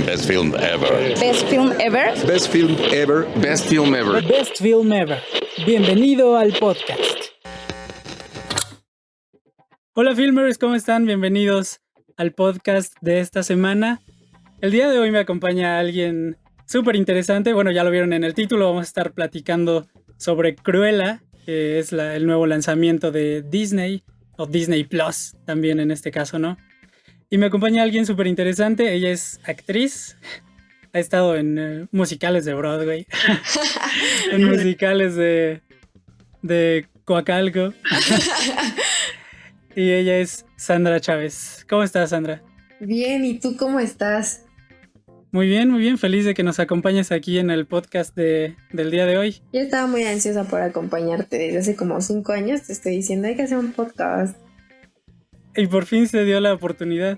Best film ever. Best film ever. Best film ever. Best film ever. Best film ever. Bienvenido al podcast. Hola filmers, ¿cómo están? Bienvenidos al podcast de esta semana. El día de hoy me acompaña alguien súper interesante. Bueno, ya lo vieron en el título, vamos a estar platicando sobre Cruella, que es el nuevo lanzamiento de Disney, o Disney Plus también en este caso, ¿no? Y me acompaña alguien súper interesante. Ella es actriz, ha estado en musicales de Broadway, en musicales de Coacalco. Y ella es Sandra Chávez. ¿Cómo estás, Sandra? Bien, ¿y tú cómo estás? Muy bien, feliz de que nos acompañes aquí en el podcast del día de hoy. Yo estaba muy ansiosa por acompañarte. Desde hace como 5 años te estoy diciendo, hay que hacer un podcast. Y por fin se dio la oportunidad.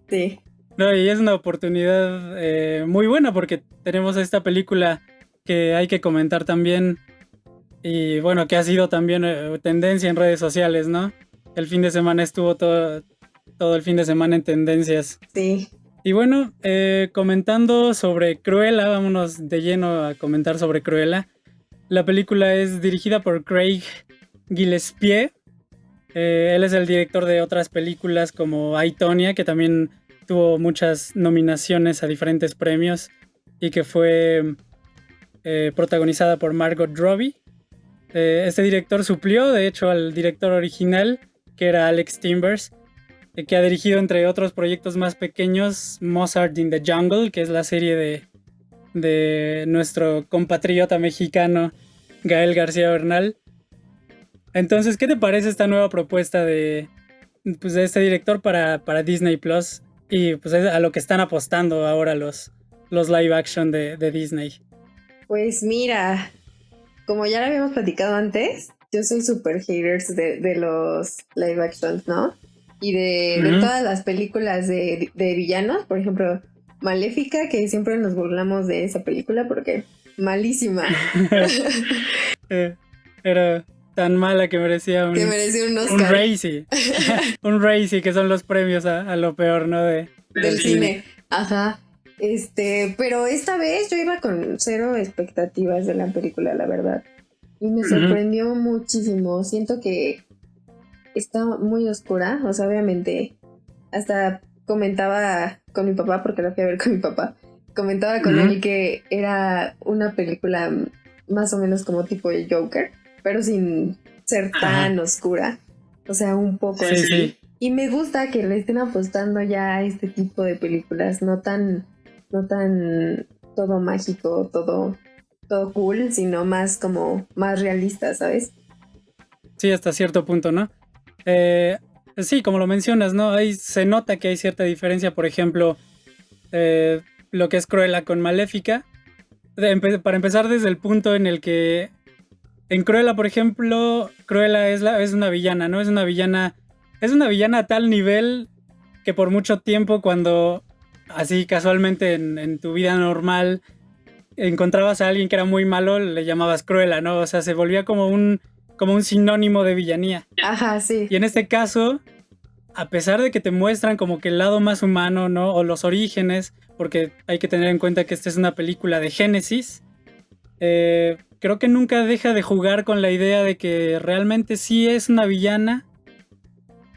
Sí. No, y es una oportunidad muy buena porque tenemos esta película que hay que comentar también. Y bueno, que ha sido también tendencia en redes sociales, ¿no? El fin de semana estuvo todo el fin de semana en tendencias. Sí. Y bueno, comentando sobre Cruella, vámonos de lleno a comentar sobre Cruella. La película es dirigida por Craig Gillespie. Él es el director de otras películas como I, Tonya, que también tuvo muchas nominaciones a diferentes premios y que fue protagonizada por Margot Robbie. Este director suplió, de hecho, al director original, que era Alex Timbers, que ha dirigido, entre otros proyectos más pequeños, Mozart in the Jungle, que es la serie de nuestro compatriota mexicano Gael García Bernal. Entonces, ¿qué te parece esta nueva propuesta de este director para Disney Plus? Y pues a lo que están apostando ahora los live action de Disney. Pues mira, como ya lo habíamos platicado antes, yo soy super haters de los live actions, ¿no? Y de todas las películas de villanos, por ejemplo, Maléfica, que siempre nos burlamos de esa película porque malísima. Era tan mala que merecía un Oscar. Un Razzie. Un Razzie, que son los premios a lo peor, ¿no? Del cine. Ajá. Pero esta vez yo iba con cero expectativas de la película, la verdad. Y me sorprendió muchísimo. Siento que está muy oscura. O sea, obviamente, hasta comentaba con mi papá, porque la fui a ver con mi papá. Comentaba con él que era una película más o menos como tipo de Joker, pero sin ser tan oscura. O sea, un poco así. Sí. Y me gusta que le estén apostando ya a este tipo de películas, no tan todo mágico, todo cool, sino más como más realista, ¿sabes? Sí, hasta cierto punto, ¿no? Sí, como lo mencionas, ¿no? Ahí se nota que hay cierta diferencia, por ejemplo, lo que es Cruella con Maléfica. Para empezar desde el punto en el que en Cruella, por ejemplo, Cruella es una villana, ¿no? Es una villana a tal nivel que por mucho tiempo, cuando así casualmente en tu vida normal encontrabas a alguien que era muy malo, le llamabas Cruella, ¿no? O sea, se volvía como un sinónimo de villanía. Ajá, sí. Y en este caso, a pesar de que te muestran como que el lado más humano, ¿no? O los orígenes, porque hay que tener en cuenta que esta es una película de Génesis, creo que nunca deja de jugar con la idea de que realmente sí es una villana,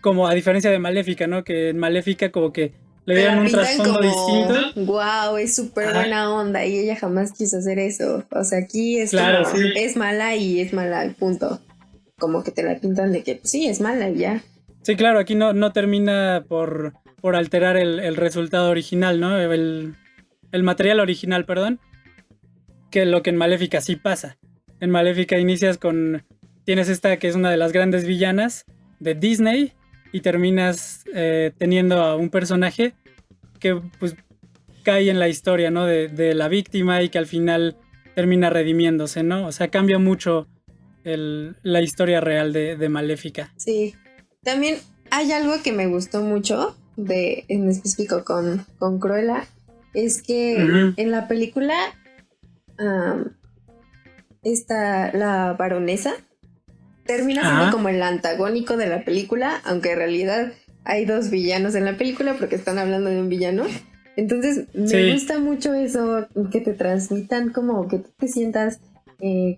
como a diferencia de Maléfica, ¿no? Que en Maléfica como que le dieron un trasfondo distinto. Wow, es súper buena onda y ella jamás quiso hacer eso. O sea, aquí es claro, como, sí. Es mala y es mala, punto. Como que te la pintan de que pues, sí, es mala y ya. Sí, claro, aquí no termina por alterar el resultado original, ¿no? El material original, perdón. Que lo que en Maléfica sí pasa. En Maléfica tienes esta que es una de las grandes villanas de Disney y terminas teniendo a un personaje que pues cae en la historia, ¿no? De la víctima y que al final termina redimiéndose, ¿no? O sea, cambia mucho la historia real de Maléfica. Sí. También hay algo que me gustó mucho en específico con Cruella, es que en la película la baronesa termina siendo como el antagónico de la película, aunque en realidad hay 2 villanos en la película porque están hablando de un villano. Entonces, me Sí. gusta mucho eso, que te transmitan como que tú te sientas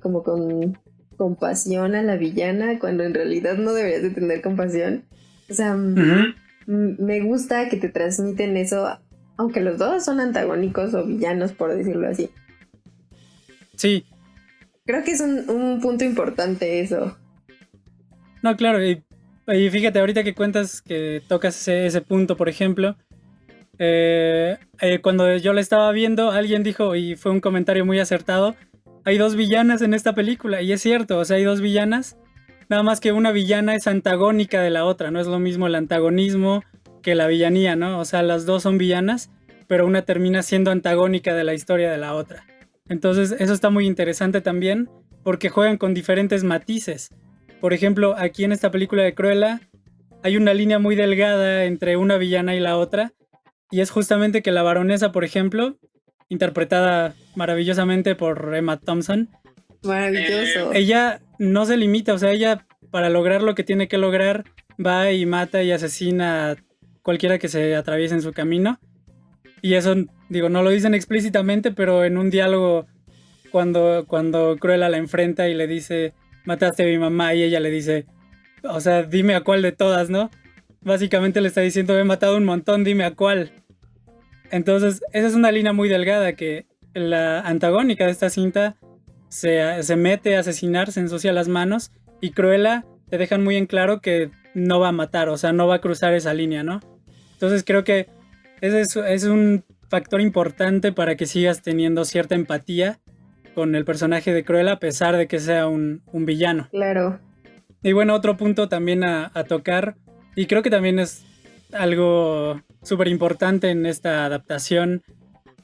como con compasión a la villana, cuando en realidad no deberías de tener compasión. O sea, Ujú. me gusta que te transmiten eso, aunque los dos son antagónicos o villanos, por decirlo así. Sí. Creo que es un punto importante eso. No, claro, y fíjate, ahorita que cuentas que tocas ese punto, por ejemplo, cuando yo la estaba viendo, alguien dijo, y fue un comentario muy acertado, hay dos villanas en esta película, y es cierto, o sea, hay dos villanas, nada más que una villana es antagónica de la otra, no es lo mismo el antagonismo que la villanía, ¿no? O sea, las dos son villanas, pero una termina siendo antagónica de la historia de la otra. Entonces, eso está muy interesante también, porque juegan con diferentes matices. Por ejemplo, aquí en esta película de Cruella hay una línea muy delgada entre una villana y la otra, y es justamente que la baronesa, por ejemplo, interpretada maravillosamente por Emma Thompson, Maravilloso. ella no se limita, o sea, ella para lograr lo que tiene que lograr va y mata y asesina a cualquiera que se atraviese en su camino. Y eso, digo, no lo dicen explícitamente, pero en un diálogo cuando Cruella la enfrenta y le dice, mataste a mi mamá, y ella le dice, o sea, dime a cuál de todas, ¿no? Básicamente le está diciendo, he matado un montón, dime a cuál. Entonces, esa es una línea muy delgada que la antagónica de esta cinta se mete a asesinar, se ensucia las manos, y Cruella te dejan muy en claro que no va a matar, o sea, no va a cruzar esa línea, ¿no? Entonces creo que ese es un factor importante para que sigas teniendo cierta empatía con el personaje de Cruella a pesar de que sea un villano. Claro. Y bueno, otro punto también a tocar, y creo que también es algo súper importante en esta adaptación,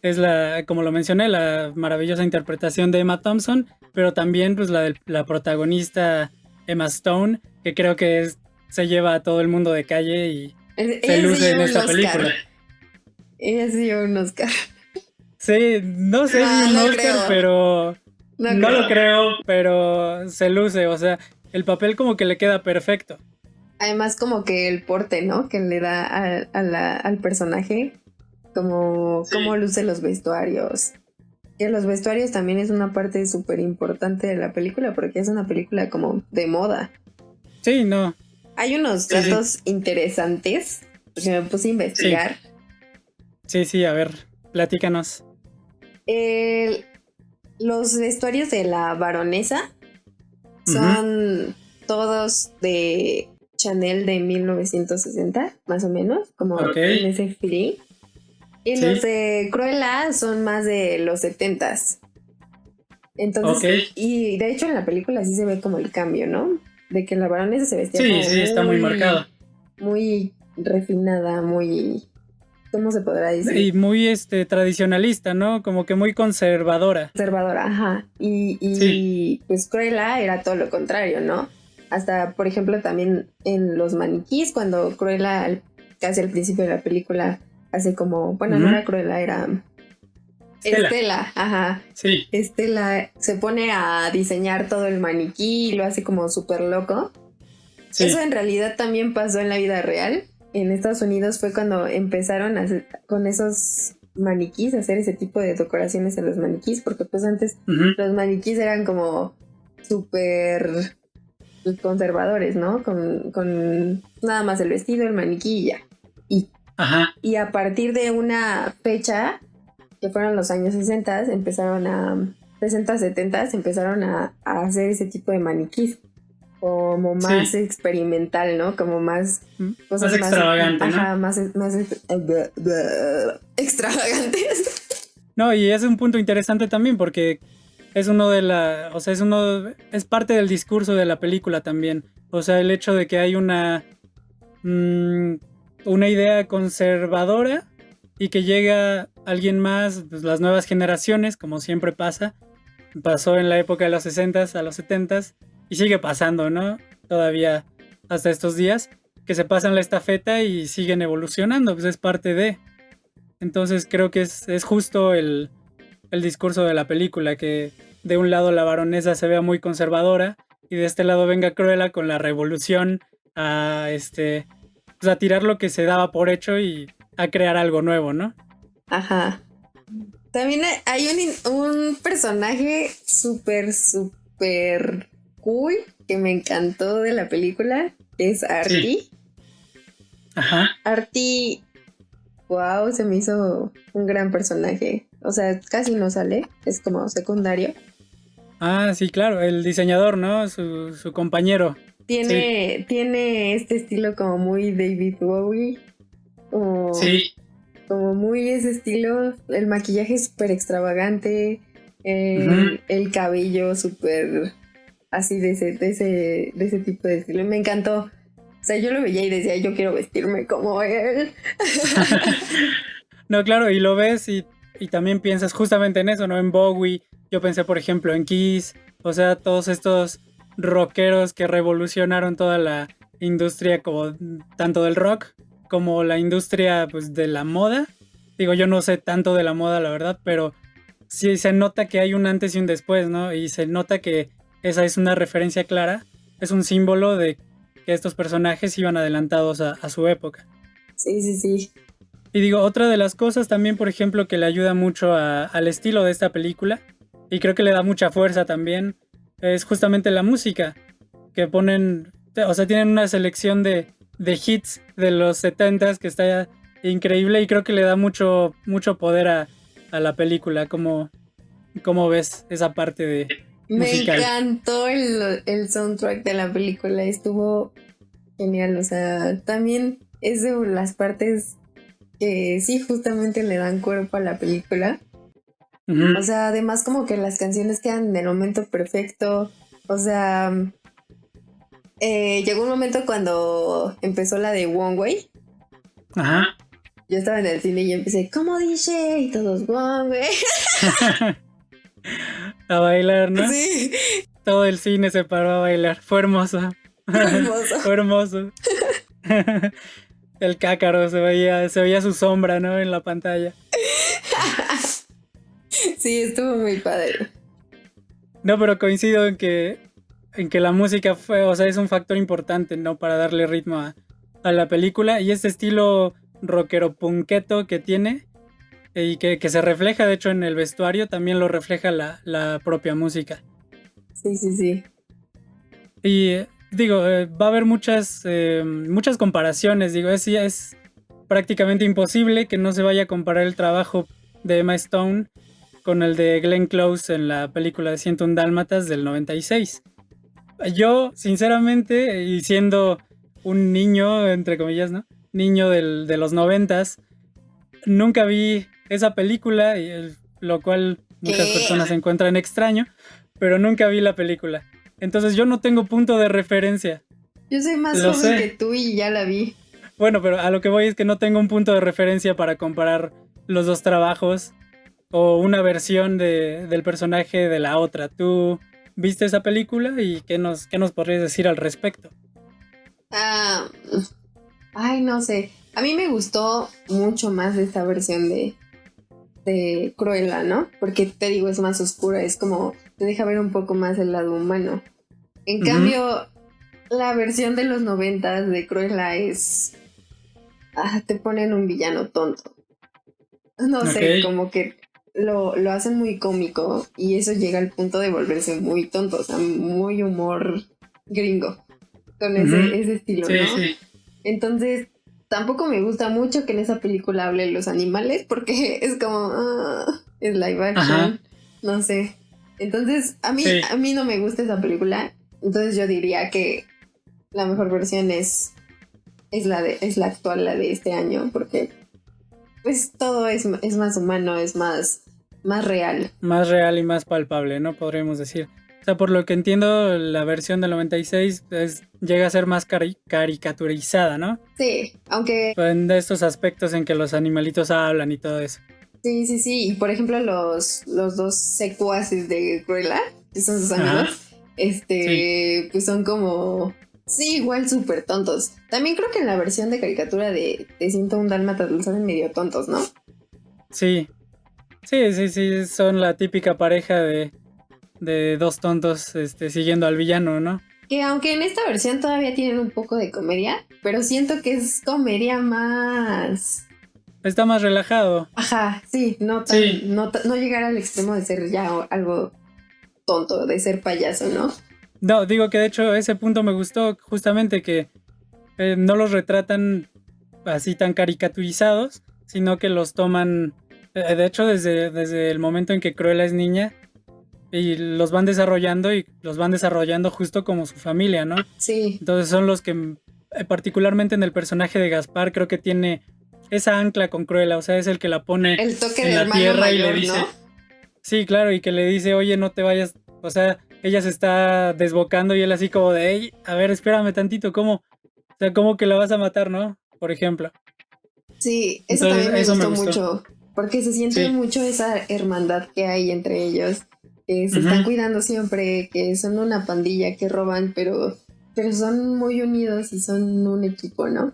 es como lo mencioné, la maravillosa interpretación de Emma Thompson, pero también pues la protagonista Emma Stone, que creo que se lleva a todo el mundo de calle y se Ella se luce en lleva un esta Oscar. película. Ella se lleva un Oscar. Sí, no sé si un No Oscar, creo. pero No lo creo, pero se luce, o sea, el papel como que le queda perfecto. Además, como que el porte, ¿no? Que le da al personaje, como cómo luce los vestuarios. Que los vestuarios también es una parte súper importante de la película, porque es una película como de moda. Sí, no. Hay unos Sí, datos interesantes, porque me puse a investigar. Sí, a ver, platícanos. Los vestuarios de la baronesa son todos de Chanel de 1960, más o menos, como en ese feeling. Y los de Cruella son más de los 70s. Entonces, y de hecho en la película sí se ve como el cambio, ¿no? De que la baronesa se vestía como está muy marcada. Muy refinada, muy... ¿Cómo se podrá decir? Y muy tradicionalista, ¿no? Como que muy conservadora. Conservadora, ajá. Y pues Cruella era todo lo contrario, ¿no? Hasta, por ejemplo, también en los maniquís, cuando Cruella, casi al principio de la película, hace como... Bueno, no era Cruella, era... Estela, ajá. Sí. Estela se pone a diseñar todo el maniquí y lo hace como súper loco. Sí. Eso en realidad también pasó en la vida real. En Estados Unidos fue cuando empezaron a hacer, con esos maniquís, a hacer ese tipo de decoraciones en los maniquís, porque pues antes los maniquís eran como súper conservadores, ¿no? Con nada más el vestido, el maniquí y ya. Y a partir de una fecha, que fueron los años 60, empezaron a 60, 70, empezaron a hacer ese tipo de maniquís. Como más experimental, ¿no? Como más cosas más extravagante, ¿no? Ajá, más extravagantes. No, y es un punto interesante también porque es es parte del discurso de la película también. O sea, el hecho de que hay una idea conservadora y que llega alguien más, pues las nuevas generaciones, como siempre pasó en la época de los 60s a los 70s, y sigue pasando, ¿no? Todavía hasta estos días, que se pasan la estafeta y siguen evolucionando, pues es parte de. Entonces creo que es justo el discurso de la película, que de un lado la baronesa se vea muy conservadora y de este lado venga Cruella con la revolución a, pues a tirar lo que se daba por hecho y a crear algo nuevo, ¿no? Ajá. También hay un personaje súper cool que me encantó de la película, que es Artie. Sí. Ajá. Artie, wow, se me hizo un gran personaje. O sea, casi no sale, es como secundario. Ah, sí, claro, el diseñador, ¿no? Su compañero. Tiene este estilo como muy David Bowie, como, Sí. como muy ese estilo. El maquillaje es súper extravagante, Ujú. el cabello súper así de ese tipo de estilo. Me encantó. O sea, yo lo veía y decía, yo quiero vestirme como él. No, claro, y lo ves y también piensas justamente en eso, ¿no? En Bowie, yo pensé, por ejemplo, en Kiss, o sea, todos estos rockeros que revolucionaron toda la industria, como tanto del rock como la industria, pues, de la moda. Digo, yo no sé tanto de la moda, la verdad, pero sí se nota que hay un antes y un después, ¿no? Y se nota que esa es una referencia clara, es un símbolo de que estos personajes iban adelantados a su época. Sí, sí, sí. Y digo, otra de las cosas también, por ejemplo, que le ayuda mucho al estilo de esta película, y creo que le da mucha fuerza también, es justamente la música, que ponen, o sea, tienen una selección de hits de los 70s que está increíble y creo que le da mucho poder a la película, como ves esa parte de Me musical. encantó el soundtrack de la película, estuvo genial. O sea, también es de las partes que sí justamente le dan cuerpo a la película. Ujú. O sea, además como que las canciones quedan en el momento perfecto. O sea, llegó un momento cuando empezó la de One Way. Ajá. Yo estaba en el cine y empecé, como DJ, y todos One Way. A bailar, ¿no? Sí, Todo el cine se paró a bailar. Fue hermoso. hermoso. Fue hermoso. El cácaro se veía su sombra, ¿no? En la pantalla. Sí, estuvo muy padre. No, pero coincido en que la música fue, o sea, es un factor importante, ¿no? Para darle ritmo a la película. Y este estilo rockero punketo que tiene, y que se refleja, de hecho, en el vestuario, también lo refleja la propia música. Sí, sí, sí. Y digo, va a haber muchas comparaciones. Digo, es prácticamente imposible que no se vaya a comparar el trabajo de Emma Stone con el de Glenn Close en la película de 101 Dálmatas del 96. Yo, sinceramente, y siendo un niño, entre comillas, ¿no? Niño de los 90, nunca vi esa película, lo cual muchas ¿Qué? personas encuentran extraño, pero nunca vi la película. Entonces yo no tengo punto de referencia. Yo soy más Lo joven que sé. tú y ya la vi. Bueno, pero a lo que voy es que no tengo un punto de referencia para comparar los dos trabajos o una versión del personaje de la otra. ¿Tú viste esa película y qué nos podrías decir al respecto? Ah, ay, no sé. A mí me gustó mucho más esta versión de Cruella, ¿no? Porque te digo, es más oscura, es como te deja ver un poco más el lado humano. En Ujú. cambio, la versión de los 90 de Cruella es... te ponen un villano tonto. No Ok. sé, como que lo hacen muy cómico y eso llega al punto de volverse muy tonto, o sea, muy humor gringo, con Ujú. ese estilo, Sí, ¿no? sí. Entonces, tampoco me gusta mucho que en esa película hable los animales porque es como, es live Ajá. action, no sé. Entonces, a mí, Sí. a mí no me gusta esa película, entonces yo diría que la mejor versión es la actual, la de este año, porque pues todo es más humano, es más real. Más real y más palpable, ¿no? Podríamos decir. O sea, por lo que entiendo, la versión del 96 llega a ser más caricaturizada, ¿no? Sí, aunque En estos aspectos en que los animalitos hablan y todo eso. sí, sí, sí. Y por ejemplo, los dos secuaces de Cruella, que son sus Ajá. amigos, Sí. pues son como, sí, igual súper tontos. También creo que en la versión de caricatura de 101 Dálmatas los hacen medio tontos, ¿no? Sí. Sí, sí, sí. Son la típica pareja de dos tontos siguiendo al villano, ¿no? Que aunque en esta versión todavía tienen un poco de comedia, pero siento que es comedia más... Está más relajado. Ajá, sí, Sí. no llegar al extremo de ser ya algo tonto, de ser payaso, ¿no? No, digo que de hecho ese punto me gustó justamente que no los retratan así tan caricaturizados, sino que los toman, de hecho desde el momento en que Cruella es niña y los van desarrollando y los van desarrollando justo como su familia, ¿no? Sí, Entonces son los que, particularmente en el personaje de Gaspar, creo que tiene esa ancla con Cruella, o sea, es el que la pone el toque en de la hermano tierra y le mayor, dice, ¿no? sí, claro, y que le dice, oye, no te vayas, o sea, ella se está desbocando y él así como de, hey, a ver, espérame tantito, ¿cómo? O sea, ¿cómo que la vas a matar, no? Por ejemplo. Sí, eso Entonces, también me eso me gustó gustó. mucho, porque se siente Sí. mucho esa hermandad que hay entre ellos, que se están Ujú. cuidando siempre, que son una pandilla que roban, pero son muy unidos y son un equipo, ¿no?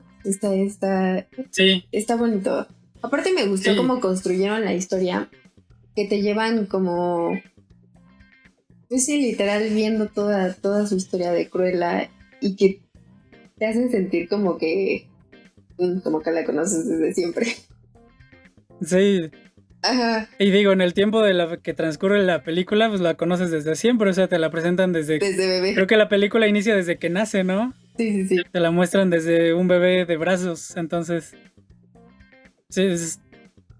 Sí, Está bonito. Aparte me gustó sí, cómo construyeron la historia, que te llevan como, pues sí, literal viendo toda su historia de Cruella y que te hacen sentir como que la conoces desde siempre. sí. Ajá, Y digo, en el tiempo de la que transcurre la película, pues la conoces desde siempre, o sea, te la presentan desde, desde creo bebé. que la película inicia desde que nace, ¿no? Sí, sí, sí. Te la muestran desde un bebé de brazos, entonces, sí,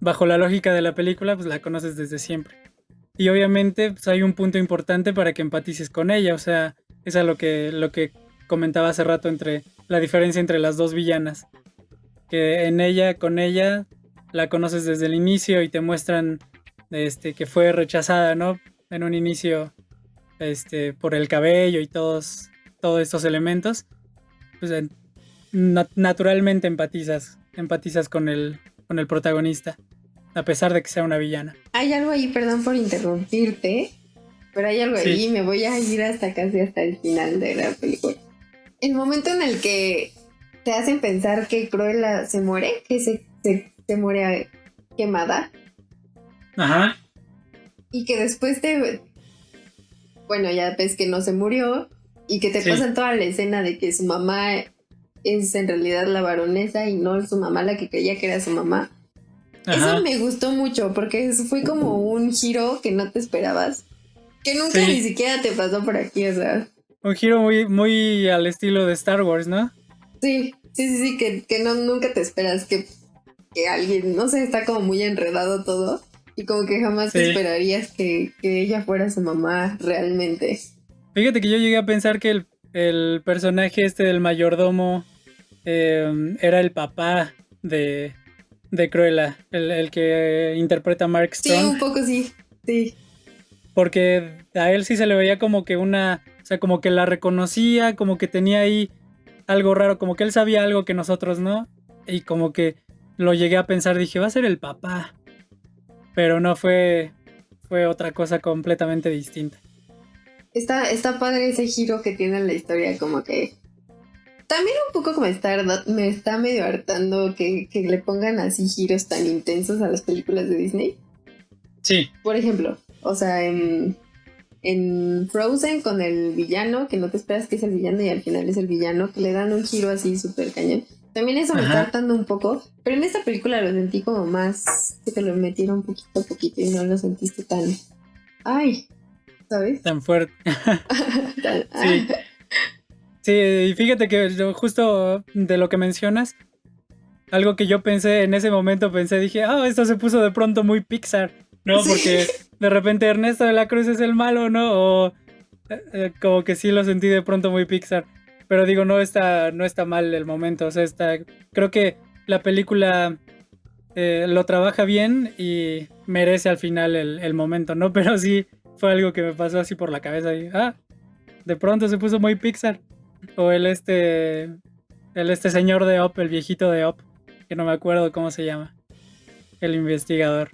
bajo la lógica de la película, pues la conoces desde siempre. Y obviamente, pues hay un punto importante para que empatices con ella, o sea, es a lo que comentaba hace rato entre la diferencia entre las dos villanas, que en ella, con ella, la conoces desde el inicio y te muestran que fue rechazada, ¿no? En un inicio, por el cabello y todos estos elementos, pues naturalmente empatizas con el protagonista, a pesar de que sea una villana. Hay algo ahí, perdón por interrumpirte, pero hay algo Sí, ahí, me voy a ir hasta casi hasta el final de la película. El momento en el que te hacen pensar que Cruella se muere, que se muere quemada, ajá, y que después bueno, ya ves que no se murió, y que te sí, pasan toda la escena de que su mamá es en realidad la baronesa y no su mamá la que creía que era su mamá. Eso ajá, me gustó mucho porque eso fue como un giro que no te esperabas. Que nunca ni sí. siquiera te pasó por aquí, o sea. Un giro muy, muy al estilo de Star Wars, ¿no? Sí, que no, nunca te esperas que alguien, no sé, está como muy enredado todo. Y como que jamás te Sí. esperarías que ella fuera su mamá realmente. Fíjate que yo llegué a pensar que el personaje del mayordomo era el papá de Cruella, el que interpreta a Mark Sí, Strong, un poco sí. Sí. porque a él sí se le veía como que o sea, como que la reconocía, como que tenía ahí algo raro, como que él sabía algo que nosotros no, y como que lo llegué a pensar, dije, va a ser el papá, pero no fue otra cosa completamente distinta. Está padre ese giro que tiene en la historia, como que. También un poco como me está medio hartando que le pongan así giros tan intensos a las películas de Disney. Sí, Por ejemplo, o sea, en Frozen con el villano, que no te esperas que es el villano y al final es el villano, que le dan un giro así súper cañón. También eso me está ajá, hartando un poco, pero en esta película lo sentí como más que te lo metieron poquito a poquito y no lo sentiste tan... Ay, ¿sabes? tan fuerte. Tan- Sí, sí, y fíjate que justo de lo que mencionas, algo que yo pensé en ese momento, dije, esto se puso de pronto muy Pixar, ¿no? Sí, Porque de repente Ernesto de la Cruz es el malo, ¿no? O como que sí lo sentí de pronto muy Pixar. Pero digo, no está mal el momento, o sea, creo que la película lo trabaja bien y merece al final el momento, ¿no? Pero sí fue algo que me pasó así por la cabeza y, de pronto se puso muy Pixar. O el señor de Op, el viejito de Op, que no me acuerdo cómo se llama, el investigador.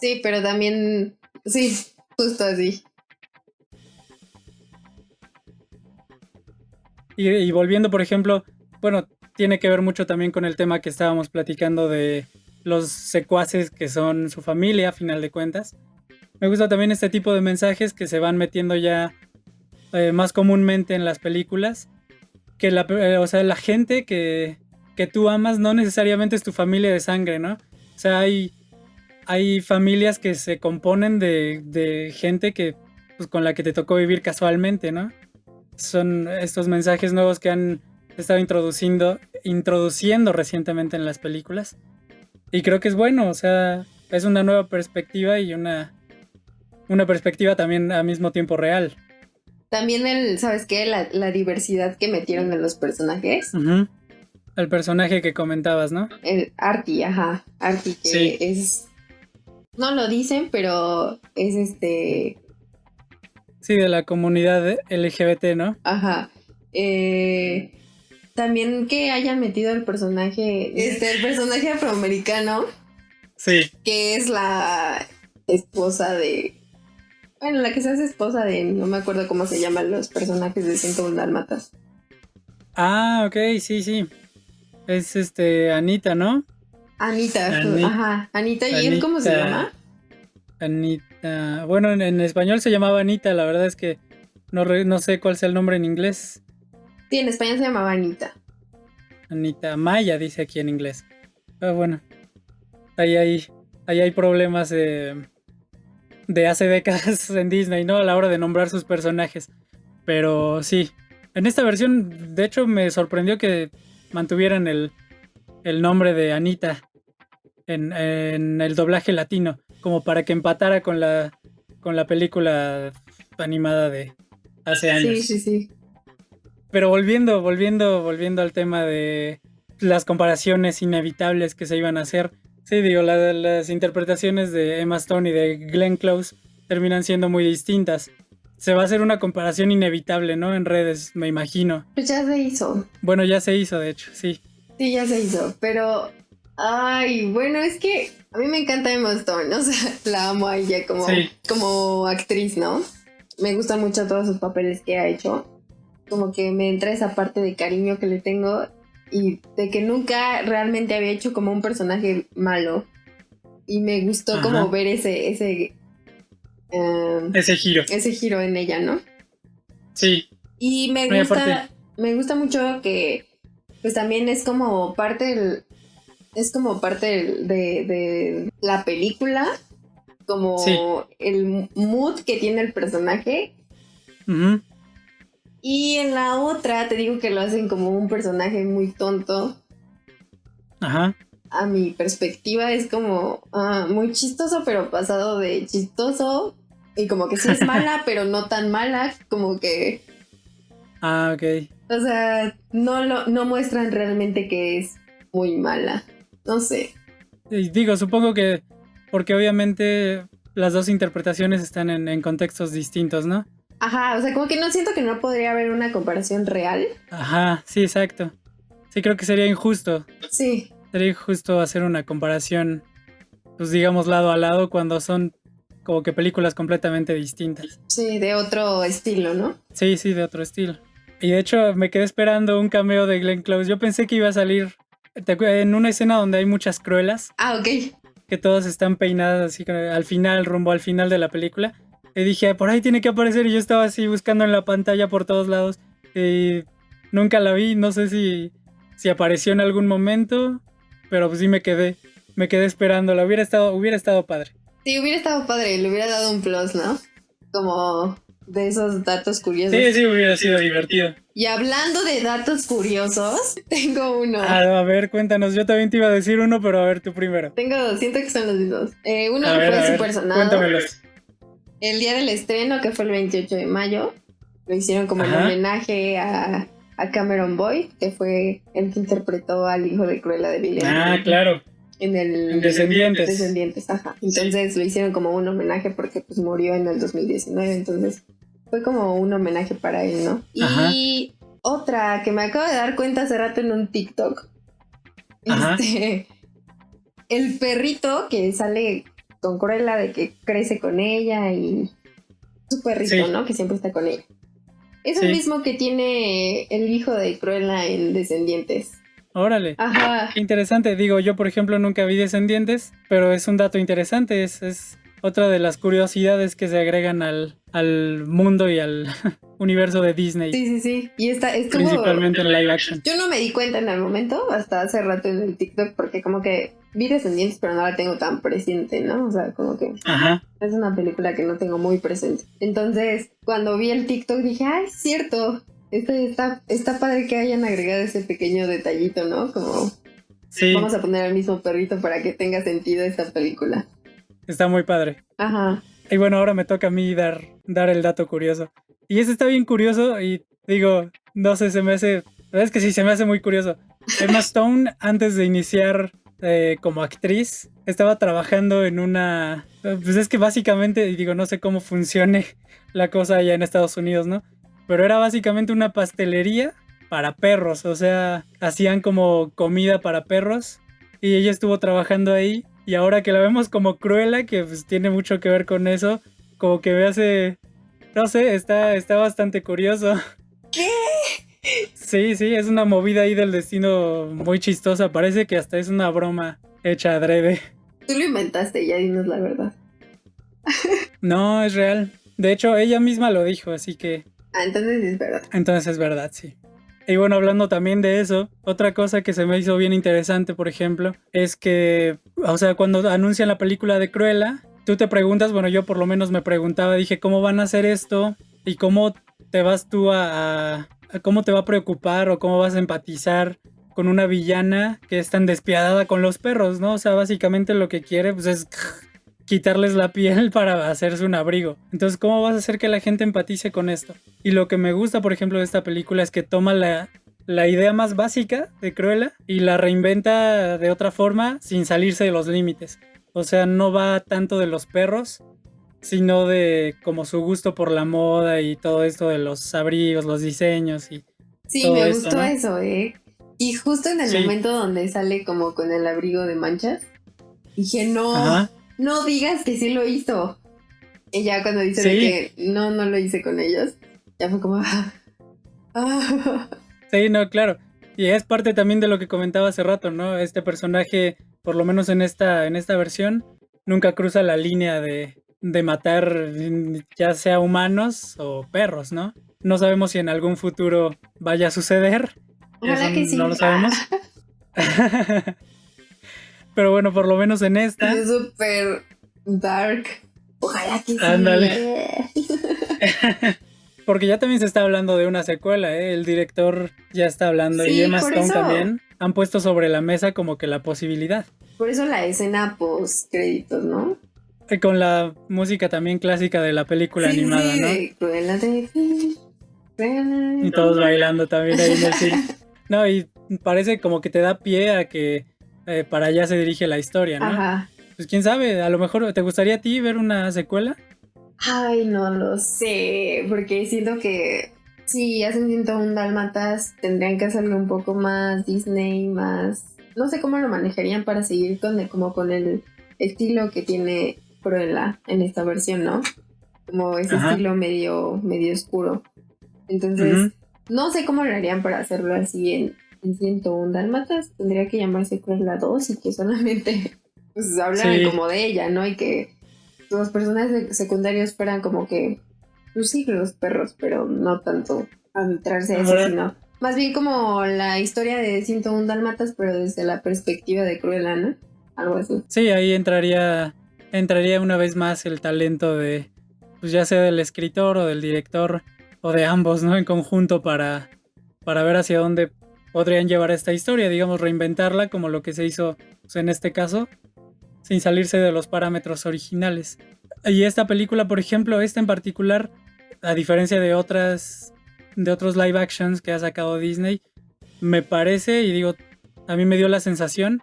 sí, pero también, sí, justo así. Y volviendo, por ejemplo, bueno, tiene que ver mucho también con el tema que estábamos platicando de los secuaces que son su familia, a final de cuentas. Me gusta también este tipo de mensajes que se van metiendo ya más comúnmente en las películas. Que o sea, la gente que tú amas no necesariamente es tu familia de sangre, ¿no? O sea, hay familias que se componen de gente que, pues, con la que te tocó vivir casualmente, ¿no? Son estos mensajes nuevos que han estado introduciendo recientemente en las películas. Y creo que es bueno, o sea, es una nueva perspectiva y una perspectiva también al mismo tiempo real. También ¿sabes qué? La diversidad que metieron en los personajes. Uh-huh. El personaje que comentabas, ¿no? El Artie, ajá. Artie, que Sí. es... No lo dicen, pero es Sí, de la comunidad LGBT, ¿no? Ajá. También que hayan metido el personaje afroamericano, Sí. que es la esposa de... Bueno, la que se hace esposa de... No me acuerdo cómo se llaman los personajes de 101 Dálmatas. Ah, ok, sí. Es Anita, ¿no? Anita, ajá. Anita, ¿y él cómo se llama? Anita. Bueno, en español se llamaba Anita, la verdad es que no sé cuál sea el nombre en inglés. Sí, en español se llamaba Anita. Anita Maya dice aquí en inglés. Pero bueno, ahí hay problemas de hace décadas en Disney, ¿no? A la hora de nombrar sus personajes. Pero sí, en esta versión, de hecho, me sorprendió que mantuvieran el nombre de Anita en el doblaje latino, como para que empatara con la película animada de hace años. Sí. Pero volviendo al tema de las comparaciones inevitables que se iban a hacer, sí, digo, las interpretaciones de Emma Stone y de Glenn Close terminan siendo muy distintas. Se va a hacer una comparación inevitable, ¿no? En redes, me imagino. Pues ya se hizo. Bueno, ya se hizo, de hecho, sí. Sí, ya se hizo, pero... Ay, bueno, es que a mí me encanta Emma Stone, o sea, la amo a ella como actriz, ¿no? Me gustan mucho todos sus papeles que ha hecho. Como que me entra esa parte de cariño que le tengo y de que nunca realmente había hecho como un personaje malo. Y me gustó como ver ese giro. Ese giro en ella, ¿no? Sí. Y me gusta mucho que pues también es como parte de la película, como el mood que tiene el personaje. Uh-huh. Y en la otra te digo que lo hacen como un personaje muy tonto. Ajá. A mi perspectiva es como muy chistoso, pero pasado de chistoso. Y como que sí es mala, pero no tan mala. Como que... Ah, ok. O sea, no muestran realmente que es muy mala. No sé. Digo, supongo que porque obviamente las dos interpretaciones están en contextos distintos, ¿no? Ajá, o sea, como que no siento que no podría haber una comparación real. Ajá, sí, exacto. Sí, creo que sería injusto. Sí. Sería injusto hacer una comparación, pues digamos, lado a lado cuando son como que películas completamente distintas. Sí, de otro estilo, ¿no? Sí, de otro estilo. Y de hecho me quedé esperando un cameo de Glenn Close. Yo pensé que iba a salir en una escena donde hay muchas Cruellas. Ah, ok. Que todas están peinadas así rumbo al final de la película. Y dije, por ahí tiene que aparecer. Y yo estaba así buscando en la pantalla por todos lados. Y nunca la vi. No sé si apareció en algún momento. Pero pues sí me quedé esperándola. Hubiera estado padre. Sí, hubiera estado padre. Le hubiera dado un plus, ¿no? Como de esos datos curiosos. Sí, hubiera sido divertido. Y hablando de datos curiosos, tengo uno. A ver, cuéntanos. Yo también te iba a decir uno, pero a ver, tú primero. Tengo dos, siento que son los mismos. Uno fue súper sonado. Cuéntamelos. El día del estreno, que fue el 28 de mayo, lo hicieron como en homenaje a Cameron Boyd, que fue el que interpretó al hijo de Cruella de Vil. Ah, claro. En Descendientes, ajá. Entonces lo hicieron como un homenaje porque pues murió en el 2019, entonces fue como un homenaje para él, ¿no? Ajá. Y otra que me acabo de dar cuenta hace rato en un TikTok. Ajá. El perrito que sale con Cruella, de que crece con ella y su perrito, ¿no? Que siempre está con ella. Es el mismo que tiene el hijo de Cruella en Descendientes. Órale. Ajá. Interesante. Digo, yo por ejemplo nunca vi Descendientes, pero es un dato interesante. Es otra de las curiosidades que se agregan al mundo y al universo de Disney. Sí. Y esta estuvo... Principalmente en live action. Yo no me di cuenta en el momento, hasta hace rato en el TikTok, porque como que vi Descendientes, pero no la tengo tan presente, ¿no? O sea, como que Ajá. es una película que no tengo muy presente. Entonces, cuando vi el TikTok dije, ¡ay, es cierto! Está padre que hayan agregado ese pequeño detallito, ¿no? Como Sí, vamos a poner al mismo perrito para que tenga sentido esta película. está muy padre. Ajá. Y bueno, ahora me toca a mí dar el dato curioso. Y ese está bien curioso y digo, no sé, se me hace... Es que sí, se me hace muy curioso. Emma Stone, antes de iniciar como actriz, estaba trabajando en una... Pues es que básicamente, digo, no sé cómo funcione la cosa allá en Estados Unidos, ¿no? Pero era básicamente una pastelería para perros. O sea, hacían como comida para perros y ella estuvo trabajando ahí. Y ahora que la vemos como Cruella, que pues tiene mucho que ver con eso, como que me hace... No sé, está bastante curioso. ¿Qué? Sí, es una movida ahí del destino muy chistosa. Parece que hasta es una broma hecha adrede. Tú lo inventaste, ya dinos la verdad. No, es real. De hecho, ella misma lo dijo, así que... Entonces es verdad. Entonces es verdad, sí. Y bueno, hablando también de eso, otra cosa que se me hizo bien interesante, por ejemplo, es que, o sea, cuando anuncian la película de Cruella, tú te preguntas, bueno, yo por lo menos me preguntaba, dije, ¿cómo van a hacer esto? ¿Y cómo te vas tú a cómo te va a preocupar o cómo vas a empatizar con una villana que es tan despiadada con los perros, ¿no? O sea, básicamente lo que quiere pues es quitarles la piel para hacerse un abrigo. Entonces, ¿cómo vas a hacer que la gente empatice con esto? Y lo que me gusta, por ejemplo, de esta película es que toma la idea más básica de Cruella y la reinventa de otra forma sin salirse de los límites. O sea, no va tanto de los perros, sino de como su gusto por la moda y todo esto de los abrigos, los diseños y Sí, todo me esto, gustó ¿no? eso, ¿eh? Y justo en el Sí. momento donde sale como con el abrigo de manchas, dije, Ajá. no digas que sí lo hizo. Y ya cuando dice de Sí. que no lo hice con ellos, ya fue como... Sí, no, claro. Y es parte también de lo que comentaba hace rato, ¿no? Este personaje, por lo menos en esta versión, nunca cruza la línea de matar ya sea humanos o perros, ¿no? No sabemos si en algún futuro vaya a suceder. Ojalá Eso que sí. no lo sabemos. Pero bueno, por lo menos en esta. Es súper dark. Ojalá que sí. Ándale. Porque ya también se está hablando de una secuela, ¿eh? El director ya está hablando Sí, y Emma por Stone eso. también han puesto sobre la mesa como que la posibilidad. Por eso la escena post créditos, ¿no? Y con la música también clásica de la película Sí, animada, sí, ¿no? de Cruella de Vil, Cruella de Y todos Vil. bailando también ahí en el cine. No, y parece como que te da pie a que para allá se dirige la historia, ¿no? Ajá. Pues quién sabe, a lo mejor te gustaría a ti ver una secuela. Ay, no lo sé, porque siento que si hacen 101 Dálmatas tendrían que hacerlo un poco más Disney, más... No sé cómo lo manejarían para seguir como con el estilo que tiene Cruella en esta versión, ¿no? Como ese Ajá. estilo medio oscuro. Entonces, no sé cómo lo harían para hacerlo así en 101 Dálmatas. Tendría que llamarse Cruella 2 y que solamente pues hablaran Sí. como de ella, ¿no? Y que los personajes secundarios fueran como que, pues sí, los perros, pero no tanto adentrarse a eso, Ahora- sino más bien como la historia de 101 Dálmatas, pero desde la perspectiva de Cruella, ¿no? Algo así. Sí, ahí entraría una vez más el talento de, pues ya sea del escritor o del director o de ambos, ¿no? En conjunto para ver hacia dónde podrían llevar esta historia, digamos, reinventarla como lo que se hizo pues, en este caso, sin salirse de los parámetros originales. Y esta película, por ejemplo, esta en particular, a diferencia de otros live actions que ha sacado Disney, me parece, y digo, a mí me dio la sensación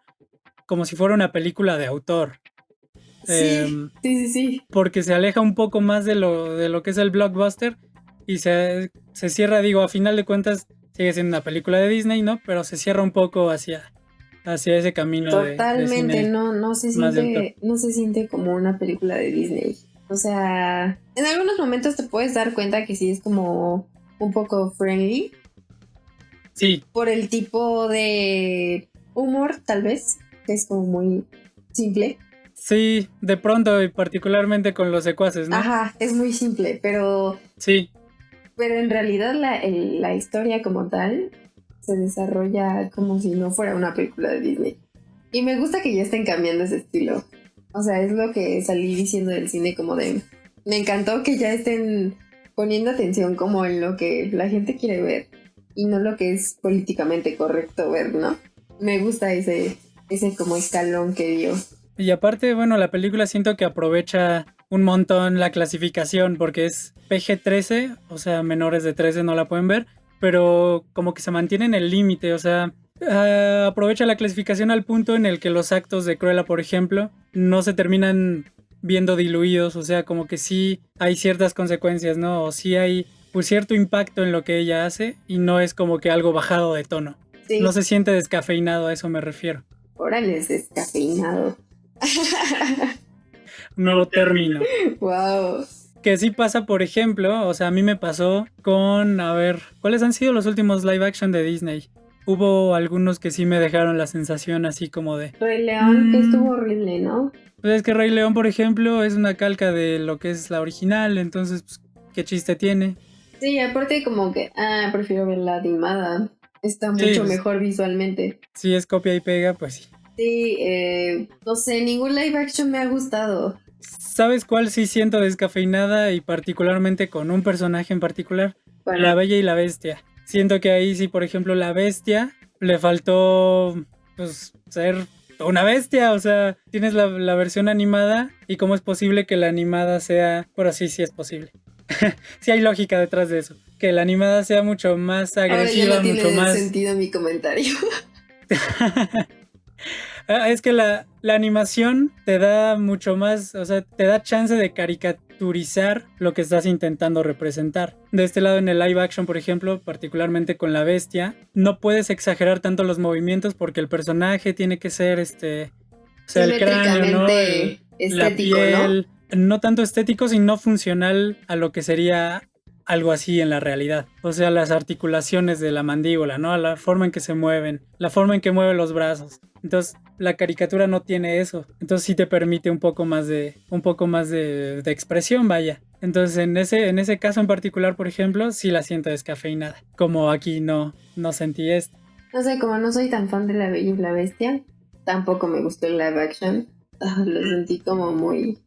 como si fuera una película de autor. Sí, sí. Porque se aleja un poco más de lo que es el blockbuster y se cierra, digo, a final de cuentas sigue siendo una película de Disney, ¿no? Pero se cierra un poco hacia ese camino Totalmente, de cine no se más de autor. siente, no se siente como una película de Disney. O sea, en algunos momentos te puedes dar cuenta que sí es como un poco friendly. Sí. Por el tipo de humor, tal vez, que es como muy simple. Sí, de pronto y particularmente con los secuaces, ¿no? Ajá, es muy simple, Sí, pero en realidad la historia como tal se desarrolla como si no fuera una película de Disney. Y me gusta que ya estén cambiando ese estilo. O sea, es lo que salí diciendo del cine como de... Me encantó que ya estén poniendo atención como en lo que la gente quiere ver y no lo que es políticamente correcto ver, ¿no? Me gusta ese como escalón que dio. y aparte, bueno, la película siento que aprovecha un montón la clasificación porque es PG-13, o sea, menores de 13 no la pueden ver, pero como que se mantiene en el límite, o sea, aprovecha la clasificación al punto en el que los actos de Cruella, por ejemplo, no se terminan viendo diluidos, o sea, como que sí hay ciertas consecuencias, ¿no? O sí hay pues cierto impacto en lo que ella hace y no es como que algo bajado de tono. No Sí, se siente descafeinado, a eso me refiero. órale, es descafeinado. Un nuevo término. Wow. Que sí pasa, por ejemplo, o sea, a mí me pasó con, a ver, ¿cuáles han sido los últimos live action de Disney? Hubo algunos que sí me dejaron la sensación así como de... Rey León, que estuvo horrible, ¿no? Pues es que Rey León, por ejemplo, es una calca de lo que es la original, entonces, pues, ¿qué chiste tiene? Sí, aparte como que, prefiero ver la animada. Está Sí, mucho pues, mejor visualmente. si es copia y pega, pues sí. Sí, no sé, ningún live action me ha gustado. ¿Sabes cuál sí siento descafeinada y particularmente con un personaje en particular? Bueno, La Bella y la Bestia. Siento que ahí sí, por ejemplo, la Bestia le faltó, pues, ser una bestia. O sea, tienes la versión animada y cómo es posible que la animada sea... Pero sí, sí es posible. Sí hay lógica detrás de eso. Que la animada sea mucho más ahora ya agresiva, no mucho tiene más... sentido mi comentario. Es que la animación te da mucho más, o sea, te da chance de caricaturizar lo que estás intentando representar. De este lado en el live action, por ejemplo, particularmente con la bestia, no puedes exagerar tanto los movimientos porque el personaje tiene que ser o sea, el cráneo, ¿no? Simétricamente La estético, ¿no? piel, no tanto estético, sino funcional a lo que sería algo así en la realidad. O sea, las articulaciones de la mandíbula, ¿no? La forma en que se mueven, la forma en que mueve los brazos. Entonces, la caricatura no tiene eso. Entonces sí te permite un poco más de expresión, vaya. Entonces, en ese caso en particular, por ejemplo, sí la siento descafeinada. Como aquí no sentí esto. No sé, como no soy tan fan de La Bella y la Bestia, tampoco me gustó el live action. Lo sentí como muy...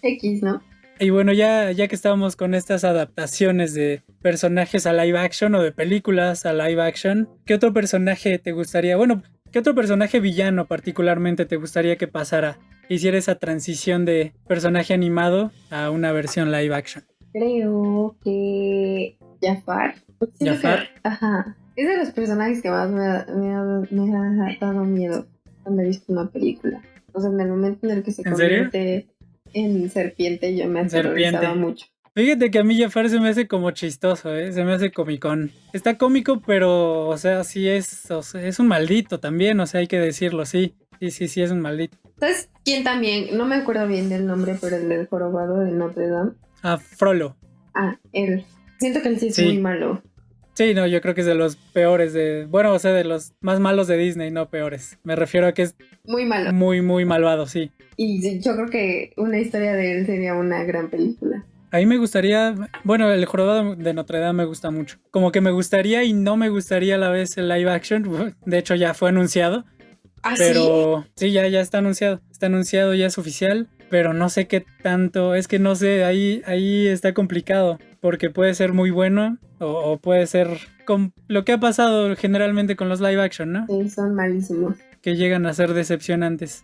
X, ¿no? Y bueno, ya que estábamos con estas adaptaciones de personajes a live action o de películas a live action, ¿qué otro personaje te gustaría? Bueno, ¿qué otro personaje villano particularmente te gustaría que pasara? Hiciera esa transición de personaje animado a una versión live action. Creo que Jafar. Siento que, Jafar, ajá, es de los personajes que más me ha dado miedo cuando he visto una película. O sea, en el momento en el que se ¿en serio? convierte en serpiente, yo me aterrorizaba Serpiente. mucho. Fíjate que a mí Jafar se me hace como chistoso, ¿eh? Se me hace comicón. Está cómico, pero, o sea, sí es, o sea, es un maldito también, o sea, hay que decirlo, sí. Sí, es un maldito. ¿Sabes quién también? No me acuerdo bien del nombre, pero el del jorobado de Notre Dame. Ah, Frollo. Él. Siento que él sí es muy Sí. malo. Sí, no, yo creo que es de los peores bueno, o sea, de los más malos de Disney, no peores. Me refiero a que es Muy malo. muy, muy malvado, sí. Y yo creo que una historia de él sería una gran película. A mí me gustaría, bueno, el jorobado de Notre Dame me gusta mucho. Como que me gustaría y no me gustaría a la vez el live action. De hecho, ya fue anunciado. ¿Ah, sí? Pero sí, ya está anunciado. Está anunciado, ya es oficial. Pero no sé qué tanto. Es que no sé, ahí está complicado. Porque puede ser muy bueno. O puede ser con lo que ha pasado generalmente con los live action, ¿no? Sí, son malísimos. Que llegan a ser decepcionantes.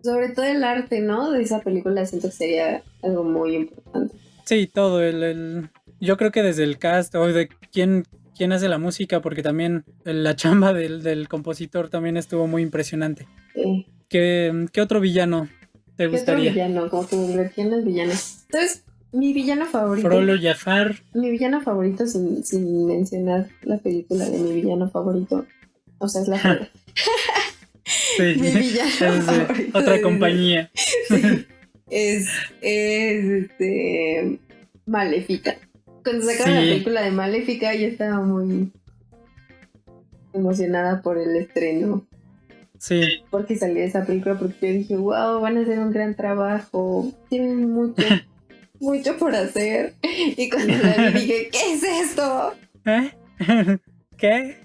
Sobre todo el arte, ¿no? De esa película siento que sería algo muy importante. Sí, todo. Yo creo que desde el cast o de quién hace la música, porque también la chamba del compositor también estuvo muy impresionante. Sí. ¿Qué otro villano te ¿Qué otro gustaría? villano? Como que me divertí en los villanos. Entonces, mi villano favorito. Frollo, Jafar. Mi villano favorito, sin mencionar la película de mi villano favorito. O sea, es la Sí, mi villano es de favorito otra de compañía. Disney. Sí. Es Maléfica. Cuando sacaron la Sí, película de Maléfica, yo estaba muy emocionada por el estreno. Sí, porque salí de esa película, porque yo dije, wow, van a hacer un gran trabajo, tienen mucho por hacer. Y cuando la vi dije, ¿qué es esto? ¿eh? ¿Qué?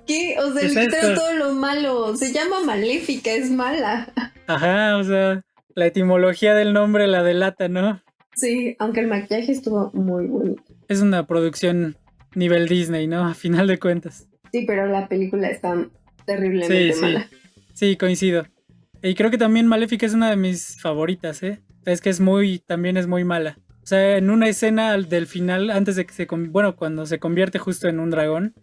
¿Qué? O sea, ¿Qué le es quitaron esto? todo lo malo. Se llama Maléfica, es mala. Ajá, o sea, la etimología del nombre la delata, ¿no? Sí, aunque el maquillaje estuvo muy bonito. Es una producción nivel Disney, ¿no? A final de cuentas. Sí, pero la película está Sí, terriblemente sí. mala. Sí, coincido. Y creo que también Maléfica es una de mis favoritas, ¿eh? Es que también es muy mala. O sea, en una escena del final, antes de que cuando se convierte justo en un dragón,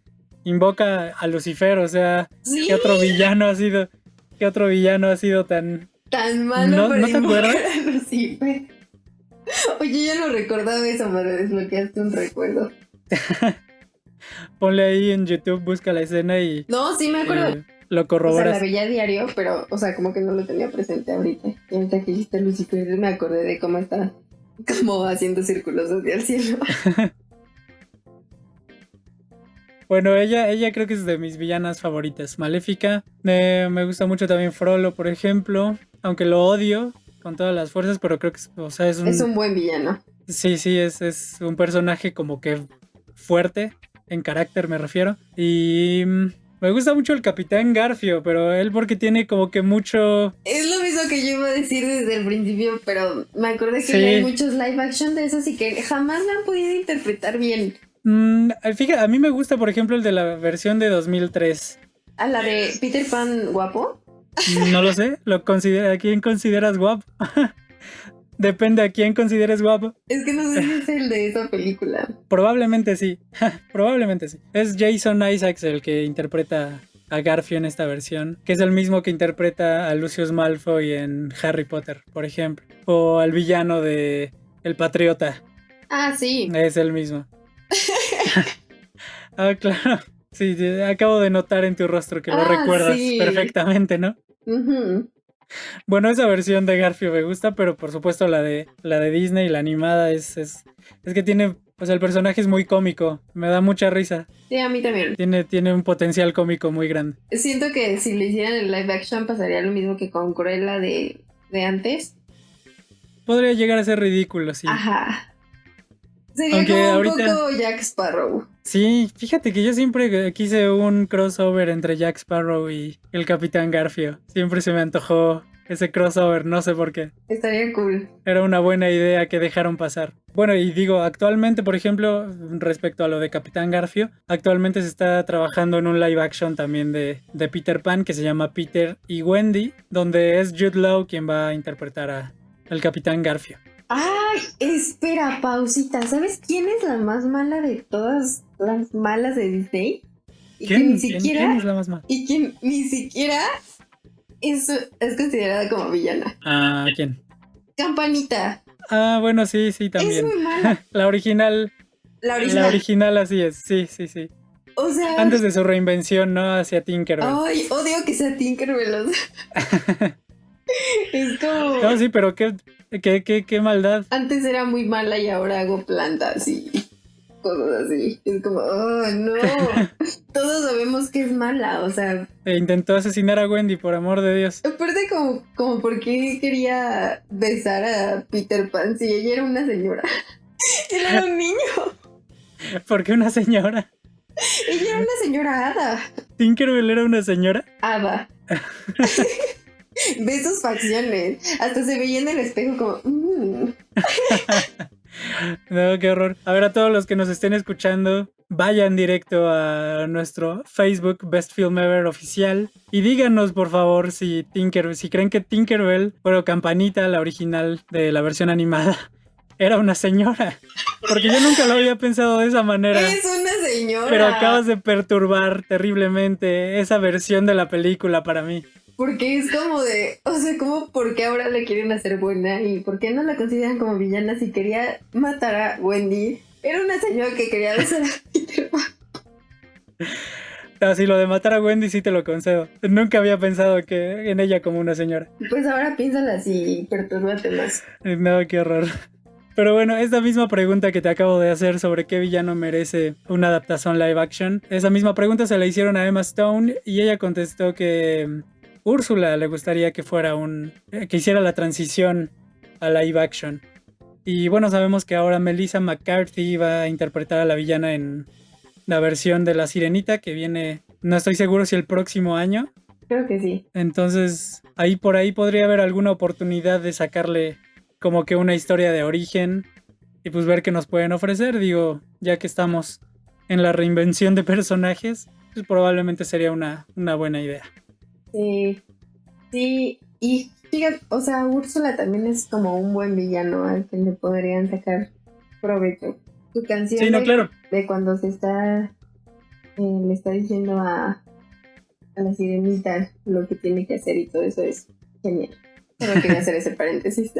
invoca a Lucifer, o sea, Sí, qué otro villano ha sido tan... tan malo, pero ¿No te acuerdas? invocar a Lucifer. Oye, yo no recordaba eso, me desbloqueaste un recuerdo. Ponle ahí en YouTube, busca la escena y No, sí me acuerdo. lo O sea, corroboras. la veía a diario, pero, o sea, como que no lo tenía presente ahorita. Y ahorita que dijiste Lucifer, me acordé de cómo está como haciendo círculos hacia el cielo. Bueno, ella creo que es de mis villanas favoritas. Maléfica. Me gusta mucho también Frollo, por ejemplo. Aunque lo odio con todas las fuerzas, pero creo que o sea, Es un buen villano. Sí, es un personaje como que fuerte, en carácter me refiero. Y me gusta mucho el Capitán Garfio, pero él porque tiene como que mucho... Es lo mismo que yo iba a decir desde el principio, pero me acordé que Sí. hay muchos live action de esos y que jamás me han podido interpretar bien. Fíjate, a mí me gusta, por ejemplo, el de la versión de 2003. ¿A la de Peter Pan guapo? No lo sé, ¿a quién consideras guapo? Depende a quién consideres guapo. Es que no sé si es el de esa película. Probablemente sí, probablemente sí. Es Jason Isaacs el que interpreta a Garfio en esta versión, que es el mismo que interpreta a Lucius Malfoy en Harry Potter, por ejemplo. O al villano de El Patriota, Ah, sí. es el mismo. Ah, claro. Sí, acabo de notar en tu rostro que lo recuerdas sí. perfectamente, ¿no? Ujú. Bueno, esa versión de Garfio me gusta, pero por supuesto la de Disney, la animada, es que tiene, o sea, el personaje es muy cómico, me da mucha risa, Sí, a mí también. tiene un potencial cómico muy grande. Siento que si le hicieran el live action pasaría lo mismo que con Cruella de antes. Podría llegar a ser ridículo, sí. Ajá. Sería Aunque como un ahorita... poco Jack Sparrow. Sí, fíjate que yo siempre quise un crossover entre Jack Sparrow y el Capitán Garfio. Siempre se me antojó ese crossover, no sé por qué. Estaría cool. Era una buena idea que dejaron pasar. Bueno, y digo, actualmente, por ejemplo, respecto a lo de Capitán Garfio, actualmente se está trabajando en un live action también de Peter Pan que se llama Peter y Wendy, donde es Jude Law quien va a interpretar al Capitán Garfio. Ay, espera, pausita. ¿Sabes quién es la más mala de todas las malas de Disney? Y que ¿Quién? ni siquiera, ¿Quién es la más mala? y que ni siquiera es considerada como villana. Ah, ¿quién? Campanita. Ah, bueno, sí, Es también. muy mala. La original. La La original. original así es, sí. O sea, Antes de su reinvención, ¿no? Hacia Tinkerbell. ay, odio que sea Tinkerbell. O sea, es como... No, sí, pero qué maldad. Antes era muy mala y ahora hago plantas y cosas así. Es como, oh, no. Todos sabemos que es mala, o sea... Intentó asesinar a Wendy, por amor de Dios. Aparte como por qué quería besar a Peter Pan si ella era una señora. Él era un niño. ¿Por qué una señora? Ella era una señora hada. ¿Tinkerbell era una señora? Hada. Ve sus facciones. Hasta se veía en el espejo como... No, qué horror. A ver, a todos los que nos estén escuchando, vayan directo a nuestro Facebook Best Film Ever oficial y díganos, por favor, si creen que Tinkerbell, bueno, Campanita, la original de la versión animada, era una señora. Porque yo nunca lo había pensado de esa manera. Es una señora. Pero acabas de perturbar terriblemente esa versión de la película para mí. Porque es como de, o sea, como por qué ahora le quieren hacer buena y por qué no la consideran como villana si quería matar a Wendy. Era una señora que quería besar a Peter Pan. No, si lo de matar a Wendy sí te lo concedo. Nunca había pensado en ella como una señora. Pues ahora piénsala así y pertúrbate más. No, qué horror. Pero bueno, esta misma pregunta que te acabo de hacer sobre qué villano merece una adaptación live action, esa misma pregunta se la hicieron a Emma Stone y ella contestó que Úrsula le gustaría que fuera que hiciera la transición a live action. Y bueno, sabemos que ahora Melissa McCarthy va a interpretar a la villana en la versión de La Sirenita que viene, no estoy seguro si el próximo año. Creo que sí. Entonces, por ahí podría haber alguna oportunidad de sacarle como que una historia de origen y pues ver qué nos pueden ofrecer. Digo, ya que estamos en la reinvención de personajes, pues probablemente sería una buena idea. Sí, sí, y fíjate, o sea, Úrsula también es como un buen villano al que le podrían sacar provecho. Su canción Sí, no, claro. de cuando le está diciendo a la sirenita lo que tiene que hacer y todo eso es genial. Solo quería hacer ese paréntesis.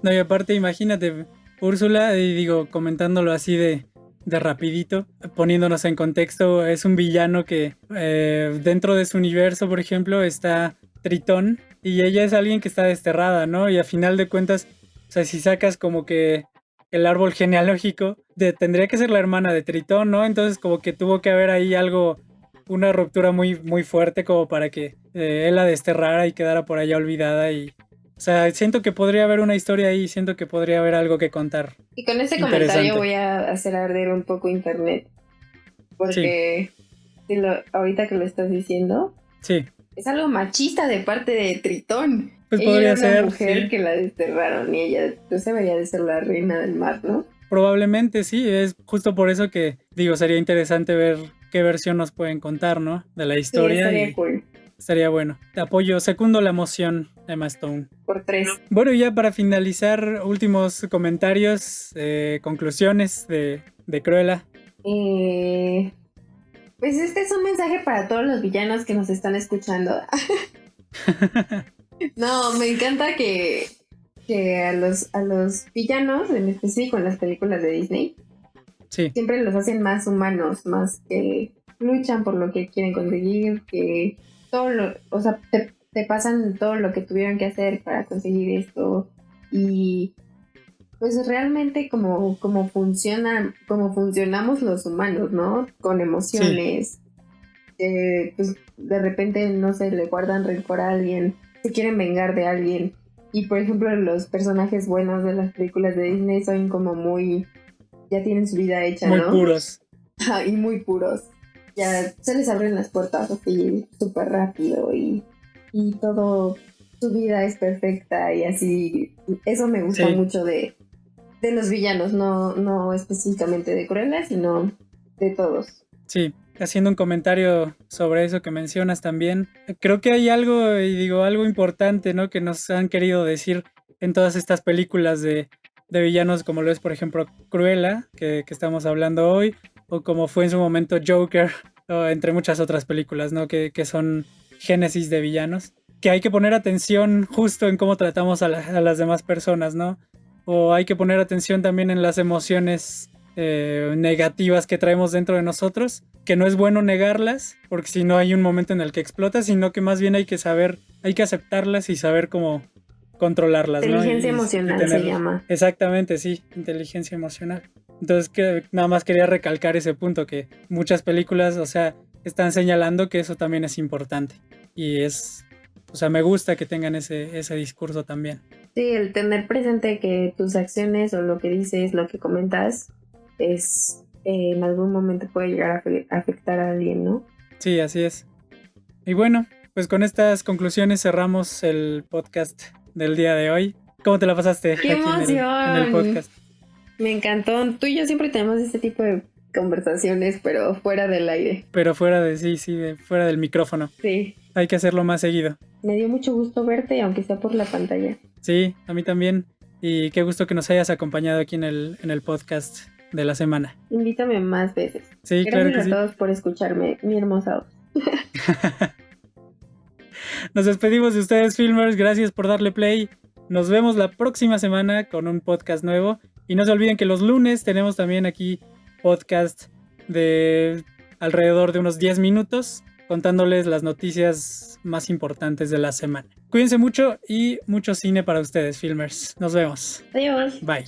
No, y aparte, imagínate, Úrsula, y digo, comentándolo así de rapidito, poniéndonos en contexto, es un villano que dentro de su universo, por ejemplo, está Tritón, y ella es alguien que está desterrada, ¿no? Y a final de cuentas, o sea, si sacas como que el árbol genealógico, tendría que ser la hermana de Tritón, ¿no? Entonces como que tuvo que haber ahí algo, una ruptura muy, muy fuerte como para que él la desterrara y quedara por allá olvidada y... O sea, siento que podría haber una historia ahí, siento que podría haber algo que contar. Y con este comentario voy a hacer arder un poco internet. Porque sí. Ahorita que lo estás diciendo, sí, es algo machista de parte de Tritón. Pues ella podría era una ser, mujer sí. que la desterraron y ella pues, debería de ser la reina del mar, ¿no? Probablemente sí, es justo por eso que digo, sería interesante ver qué versión nos pueden contar, ¿no? De la historia. Sí, estaría cool. Estaría bueno. Te apoyo, secundo la moción, Emma Stone. Por 3. Bueno, y ya para finalizar, últimos comentarios, conclusiones de Cruella. Pues este es un mensaje para todos los villanos que nos están escuchando. No, me encanta que a los villanos, en específico en las películas de Disney, sí, siempre los hacen más humanos, más que luchan por lo que quieren conseguir, que o sea, te pasan todo lo que tuvieron que hacer para conseguir esto y pues realmente como funcionamos los humanos, ¿no? Con emociones, pues de repente, no sé, le guardan rencor a alguien, se quieren vengar de alguien y por ejemplo los personajes buenos de las películas de Disney son como ya tienen su vida hecha, muy ¿no? Muy puros. Y muy puros. Ya se les abren las puertas así súper rápido y todo, su vida es perfecta y así. Eso me gusta mucho de los villanos, no específicamente de Cruella, sino de todos. Sí, haciendo un comentario sobre eso que mencionas también, creo que hay algo importante, ¿no? Que nos han querido decir en todas estas películas de villanos, como lo es, por ejemplo, Cruella, que estamos hablando hoy, o como fue en su momento Joker, o entre muchas otras películas, ¿no? Que son génesis de villanos, que hay que poner atención justo en cómo tratamos a las demás personas, ¿no? O hay que poner atención también en las emociones negativas que traemos dentro de nosotros, que no es bueno negarlas, porque si no hay un momento en el que explota, sino que más bien hay que aceptarlas y saber cómo controlarlas, inteligencia ¿no? emocional se llama. Exactamente, sí, inteligencia emocional. Entonces nada más quería recalcar ese punto, que muchas películas, o sea, están señalando que eso también es importante. Y o sea, me gusta que tengan ese discurso también. Sí, el tener presente que tus acciones o lo que dices, lo que comentas, en algún momento puede llegar a afectar a alguien, ¿no? Sí, así es. Y bueno, pues con estas conclusiones cerramos el podcast del día de hoy. ¿Cómo te la pasaste? ¡Qué emoción! En el podcast? Me encantó. Tú y yo siempre tenemos este tipo de conversaciones, pero fuera del aire. Pero fuera fuera del micrófono. Sí. Hay que hacerlo más seguido. Me dio mucho gusto verte, aunque sea por la pantalla. Sí, a mí también. Y qué gusto que nos hayas acompañado aquí en el podcast de la semana. Invítame más veces. Sí, Gracias claro que sí. a todos por escucharme, mi hermosa voz. Nos despedimos de ustedes, Filmers. Gracias por darle play. Nos vemos la próxima semana con un podcast nuevo. Y no se olviden que los lunes tenemos también aquí podcast de alrededor de unos 10 minutos contándoles las noticias más importantes de la semana. Cuídense mucho y mucho cine para ustedes, Filmers. Nos vemos. Adiós. Bye.